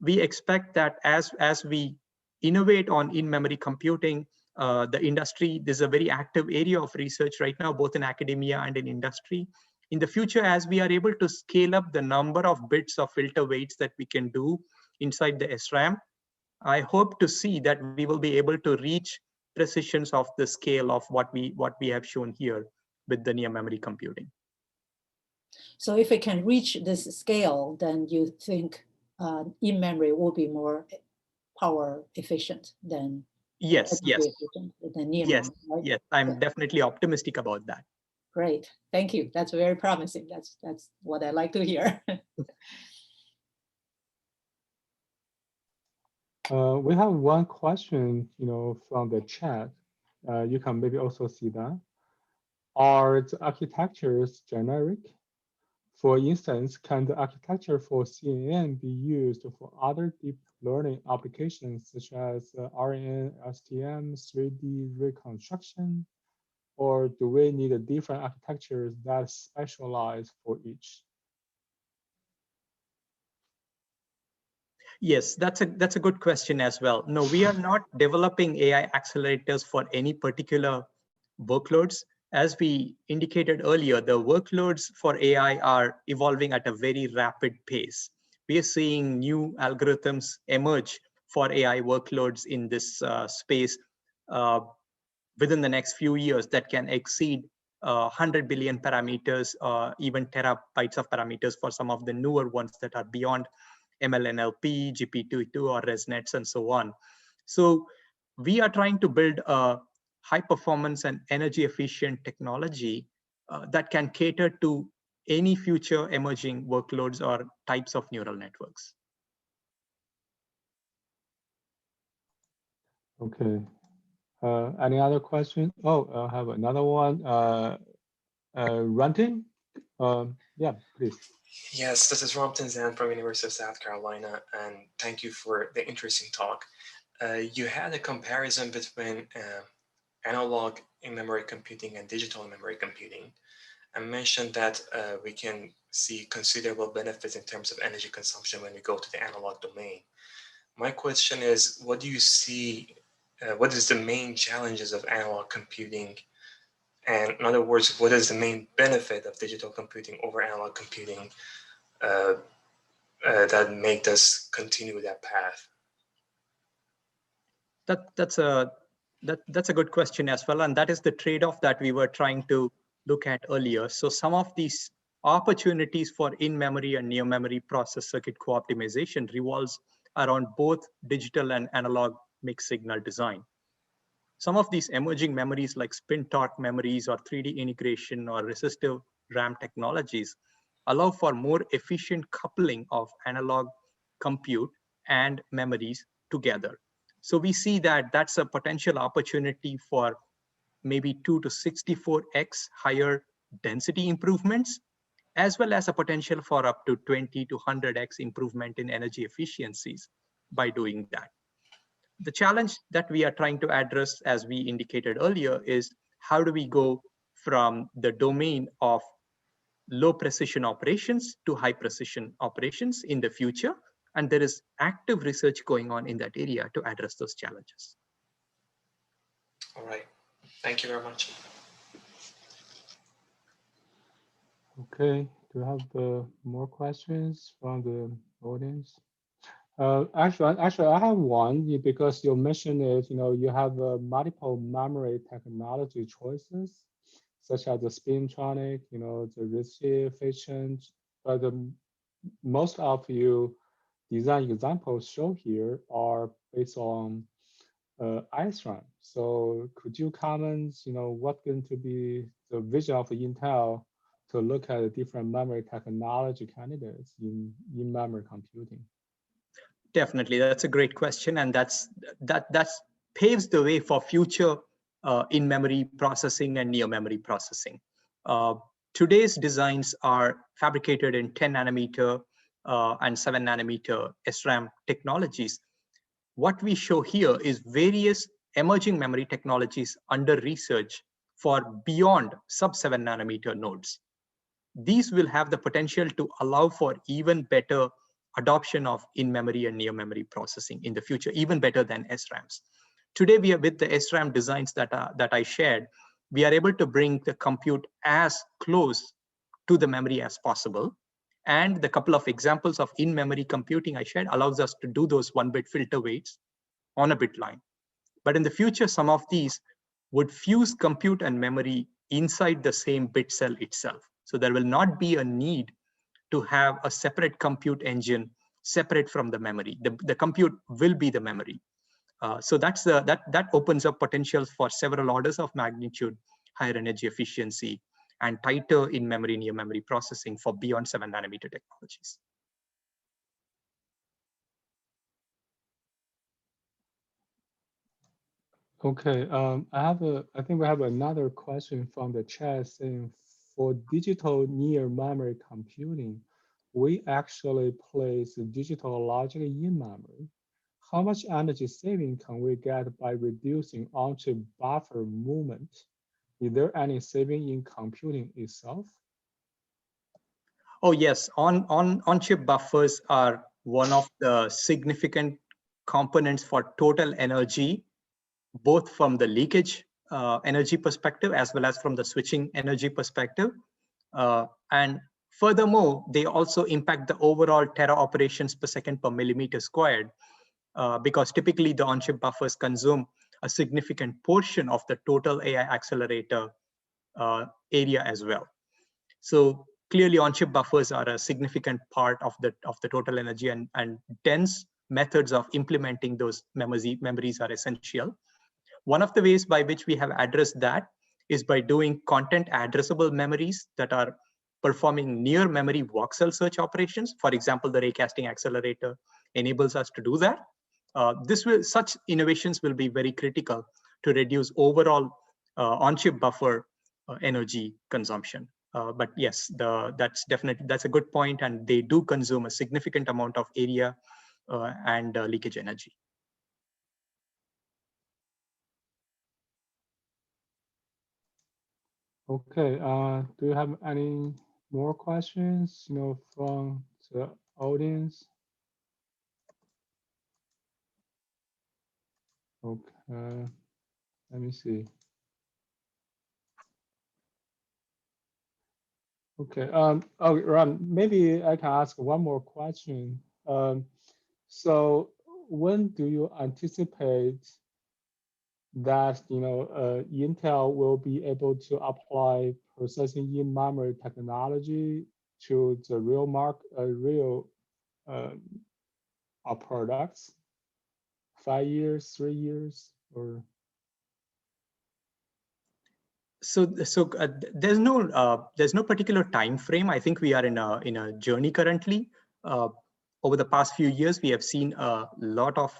we expect that as we innovate on in-memory computing, the industry, there's a very active area of research right now, both in academia and in industry. In the future, as we are able to scale up the number of bits of filter weights that we can do inside the SRAM, I hope to see that we will be able to reach precisions of the scale of what we have shown here with the near memory computing. So if it can reach this scale, then you think in-memory will be more power efficient than yes, than near yes, memory, right? yes. I'm definitely optimistic about that. Great, thank you. That's very promising. That's what I like to hear. We have one question, from the chat. You can maybe also see that. Are the architectures generic? For instance, can the architecture for CNN be used for other deep learning applications such as RNN, STM, 3D reconstruction? Or do we need different architectures that specialize for each? Yes, that's a good question as well. No, we are not developing AI accelerators for any particular workloads. As we indicated earlier, the workloads for AI are evolving at a very rapid pace. We are seeing new algorithms emerge for AI workloads in this space within the next few years that can exceed 100 billion parameters, even terabytes of parameters for some of the newer ones that are beyond ML-NLP, GPT-2, or ResNets, and so on. So we are trying to build a high performance and energy efficient technology that can cater to any future emerging workloads or types of neural networks. Okay. Any other question? Oh, I have another one. Runting? Yeah, please. Yes, this is Ramtin Zan from University of South Carolina, and thank you for the interesting talk. You had a comparison between analog in-memory computing and digital in-memory computing, and mentioned that we can see considerable benefits in terms of energy consumption when we go to the analog domain. My question is, what do you see, what is the main challenges of analog computing? And in other words, what is the main benefit of digital computing over analog computing that make us continue that path? That's a good question as well, and that is the trade-off that we were trying to look at earlier. So some of these opportunities for in-memory and near-memory process circuit co-optimization revolves around both digital and analog mixed signal design. Some of these emerging memories like spin torque memories or 3D integration or resistive RAM technologies allow for more efficient coupling of analog compute and memories together. So we see that that's a potential opportunity for maybe 2 to 64x higher density improvements, as well as a potential for up to 20 to 100x improvement in energy efficiencies by doing that. The challenge that we are trying to address, as we indicated earlier, is how do we go from the domain of low precision operations to high precision operations in the future. And there is active research going on in that area to address those challenges. All right, thank you very much. Okay, do you have more questions from the audience? Actually, I have one because you mentioned it. You have multiple memory technology choices, such as the spintronic, the receive efficient, but most of your design examples shown here are based on SRAM. So could you comment, what's going to be the vision of Intel to look at the different memory technology candidates in memory computing? Definitely, that's a great question, and that paves the way for future in-memory processing and near-memory processing. today's designs are fabricated in 10 nanometer and 7 nanometer SRAM technologies. What we show here is various emerging memory technologies under research for beyond sub-7 nanometer nodes. These will have the potential to allow for even better adoption of in-memory and near-memory processing in the future, even better than SRAMs. Today, we are with the SRAM designs that I shared, we are able to bring the compute as close to the memory as possible. And the couple of examples of in-memory computing I shared allows us to do those 1-bit filter weights on a bit line. But in the future, some of these would fuse compute and memory inside the same bit cell itself. So there will not be a need to have a separate compute engine separate from the memory. The compute will be the memory. So that opens up potentials for several orders of magnitude, higher energy efficiency, and tighter in-memory, near-memory processing for beyond 7 nanometer technologies. Okay, I think we have another question from the chat saying, for digital near memory computing, we actually place digital logic in memory. How much energy saving can we get by reducing on-chip buffer movement? Is there any saving in computing itself? Oh yes, on-chip buffers are one of the significant components for total energy, both from the leakage energy perspective as well as from the switching energy perspective. And furthermore, they also impact the overall tera operations per second per millimeter squared, because typically the on-chip buffers consume a significant portion of the total AI accelerator area as well. So clearly on-chip buffers are a significant part of the total energy, and dense methods of implementing those memories are essential. One of the ways by which we have addressed that is by doing content addressable memories that are performing near memory voxel search operations. For example, the raycasting accelerator enables us to do that. Such innovations will be very critical to reduce overall on-chip buffer energy consumption. But yes, that's a good point, and they do consume a significant amount of area and leakage energy. Okay, do you have any more questions, from the audience? Okay, let me see. Okay, Ron, maybe I can ask one more question. So when do you anticipate that Intel will be able to apply processing in memory technology to the real products? 5 years, 3 years, or? So there's no particular time frame. I think we are in a journey currently. Over the past few years, we have seen a lot of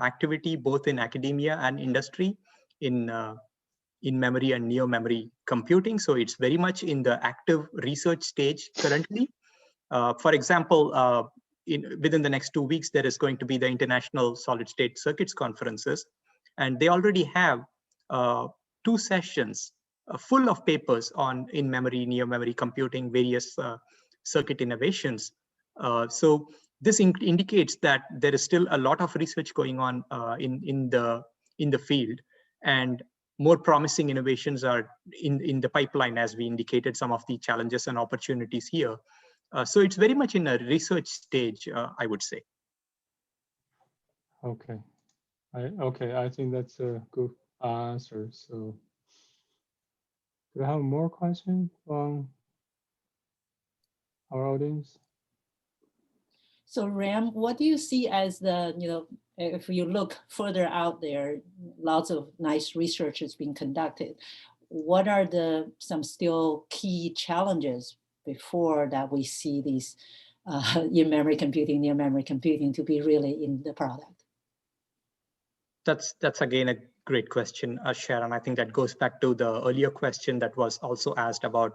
activity both in academia and industry in memory and near memory computing. So it's very much in the active research stage currently. For example, within the next 2 weeks, there is going to be the International Solid State Circuits conferences, and they already have 2 sessions full of papers on in-memory, near-memory computing, various circuit innovations. So this indicates that there is still a lot of research going on in the field, and more promising innovations are in the pipeline, as we indicated some of the challenges and opportunities here. So it's very much in a research stage, I would say. Okay. I think that's a good answer. So do we have more questions from our audience? So Ram, what do you see as the, if you look further out there, lots of nice research is being conducted. What are some still key challenges before that we see these in-memory computing, near-memory computing to be really in the product? That's again a great question, Sharon. I think that goes back to the earlier question that was also asked about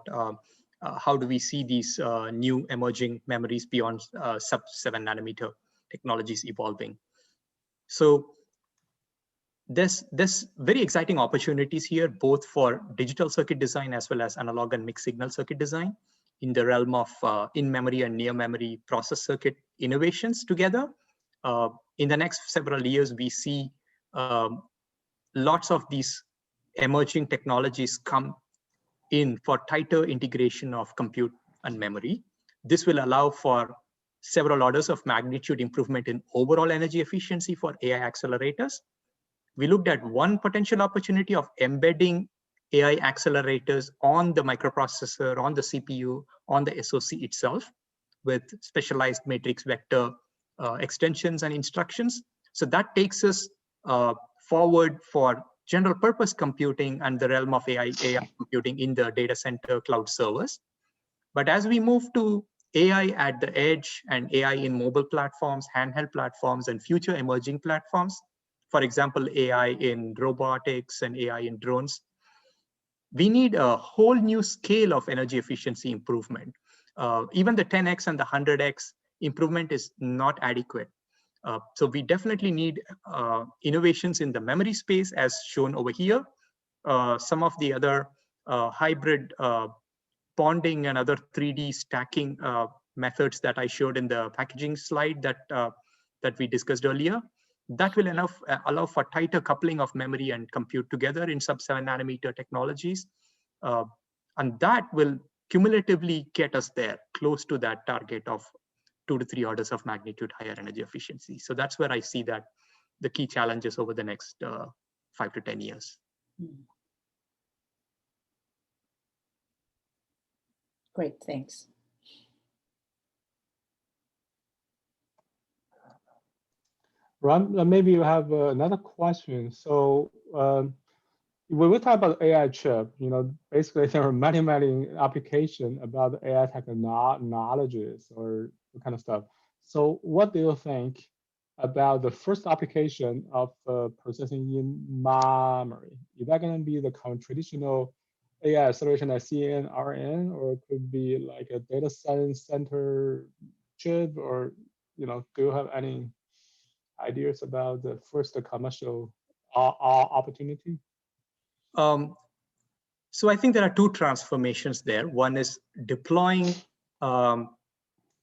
how do we see these new emerging memories beyond sub-7 nanometer technologies evolving. So there's very exciting opportunities here, both for digital circuit design as well as analog and mixed signal circuit design in the realm of in-memory and near-memory process circuit innovations together. In the next several years, we see lots of these emerging technologies come in for tighter integration of compute and memory. This will allow for several orders of magnitude improvement in overall energy efficiency for AI accelerators. We looked at one potential opportunity of embedding AI accelerators on the microprocessor, on the CPU, on the SoC itself with specialized matrix vector extensions and instructions. So that takes us forward for general purpose computing and the realm of AI computing in the data center cloud servers. But as we move to AI at the edge and AI in mobile platforms, handheld platforms, and future emerging platforms, for example, AI in robotics and AI in drones, we need a whole new scale of energy efficiency improvement. Even the 10x and the 100x improvement is not adequate. So we definitely need innovations in the memory space as shown over here. Some of the other hybrid bonding and other 3D stacking methods that I showed in the packaging slide that we discussed earlier, that will allow for tighter coupling of memory and compute together in sub-7 nanometer technologies. And that will cumulatively get us there, close to that target of 2 to 3 orders of magnitude higher energy efficiency. So that's where I see that the key challenges over the next 5 to 10 years. Great, thanks. Ron, maybe you have another question. So when we talk about AI chip, basically there are many applications about AI technologies or kind of stuff. So what do you think about the first application of processing in memory? Is that going to be the traditional AI acceleration like CNRN, or it could be like a data science center chip, or do you have any ideas about the first commercial opportunity? So I think there are two transformations there. One is deploying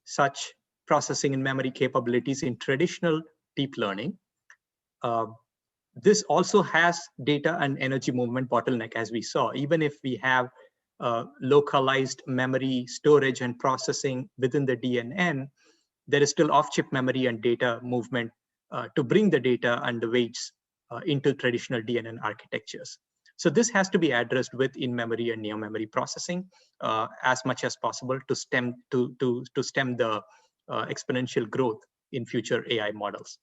such processing and memory capabilities in traditional deep learning. This also has data and energy movement bottleneck, as we saw. Even if we have localized memory storage and processing within the DNN, there is still off-chip memory and data movement to bring the data and the weights into traditional DNN architectures. So this has to be addressed with in-memory and near-memory processing as much as possible to stem the exponential growth in future AI models.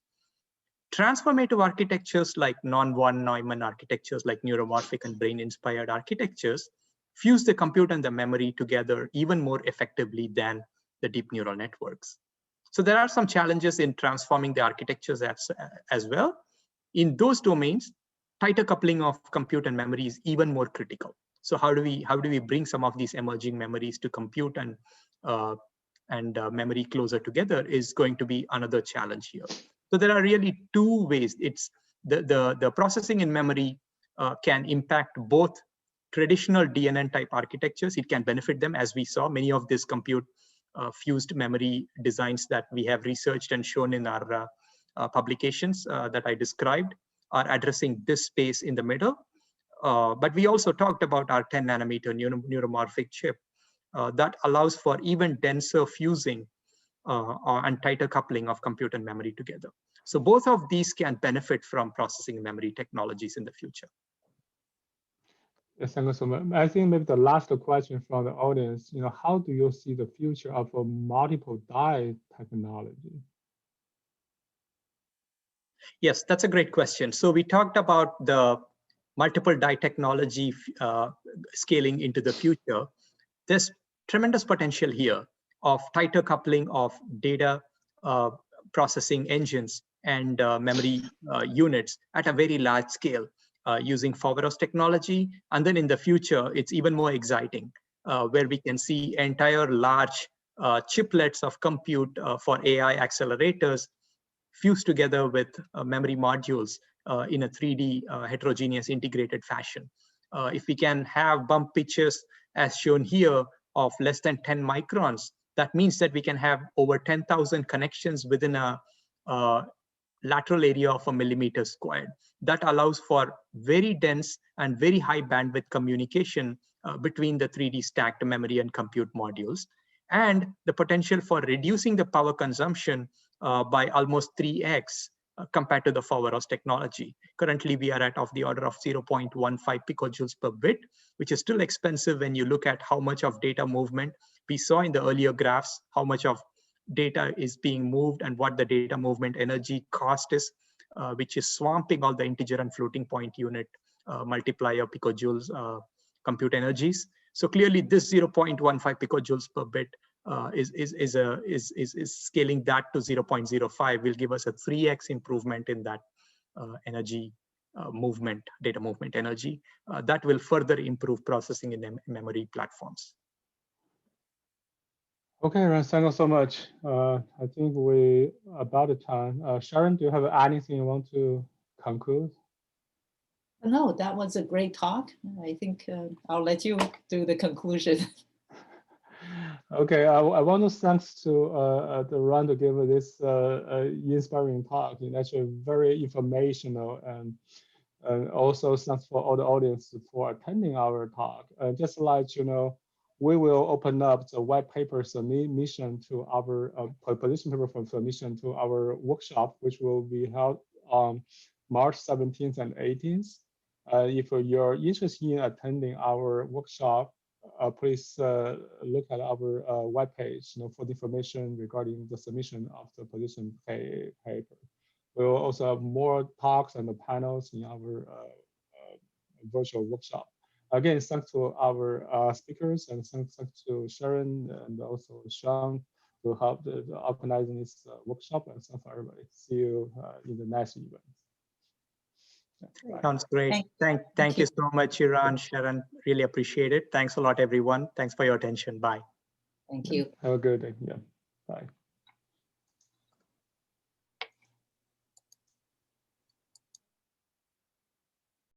Transformative architectures like non-von Neumann architectures like neuromorphic and brain-inspired architectures fuse the compute and the memory together even more effectively than the deep neural networks. So there are some challenges in transforming the architectures as well. In those domains, tighter coupling of compute and memory is even more critical. So how do we bring some of these emerging memories to compute and memory closer together is going to be another challenge here. So there are really two ways. It's the processing in memory can impact both traditional DNN type architectures. It can benefit them, as we saw many of these compute fused memory designs that we have researched and shown in our publications that I described are addressing this space in the middle. But we also talked about our 10 nanometer neuromorphic chip that allows for even denser fusing and tighter coupling of compute and memory together. So both of these can benefit from processing memory technologies in the future. Yes, thank you so much. I think maybe the last question from the audience, how do you see the future of a multiple die technology? Yes, that's a great question. So we talked about the multiple die technology scaling into the future. There's tremendous potential here of tighter coupling of data processing engines and memory units at a very large scale using Foveros technology. And then in the future, it's even more exciting where we can see entire large chiplets of compute for AI accelerators fused together with memory modules in a 3D heterogeneous integrated fashion. If we can have bump pitches as shown here of less than 10 microns, that means that we can have over 10,000 connections within a lateral area of a millimeter squared. That allows for very dense and very high bandwidth communication between the 3D stacked memory and compute modules, and the potential for reducing the power consumption by almost 3x compared to the Foveros technology. Currently, we are at of the order of 0.15 picojoules per bit, which is still expensive when you look at how much of data movement we saw in the earlier graphs, how much of data is being moved and what the data movement energy cost is, which is swamping all the integer and floating point unit multiplier picojoules compute energies. So clearly this 0.15 picojoules per bit is scaling that to 0.05 will give us a 3x improvement in that energy movement, data movement energy. That will further improve processing in memory platforms. Okay, Ran, thank you so much. I think we about the time. Sharon, do you have anything you want to conclude? No, that was a great talk. I think I'll let you do the conclusion. Okay, I want to thanks to the Ran to give this inspiring talk. It's actually very informational, and also thanks for all the audience for attending our talk. Just like you know, we will open up the white paper submission to our position paper for submission to our workshop, which will be held on March 17th and 18th. If you're interested in attending our workshop, please look at our webpage, for the information regarding the submission of the position paper. We will also have more talks and panels in our virtual workshop. Again, thanks to our speakers, and thanks to Sharon and also Sean to help the organizing this workshop, and thanks for everybody. See you in the next event. Sounds great. Thank you so much, Iran, Sharon. Really appreciate it. Thanks a lot, everyone. Thanks for your attention. Bye. Thank you. Have a good day. Yeah. Bye.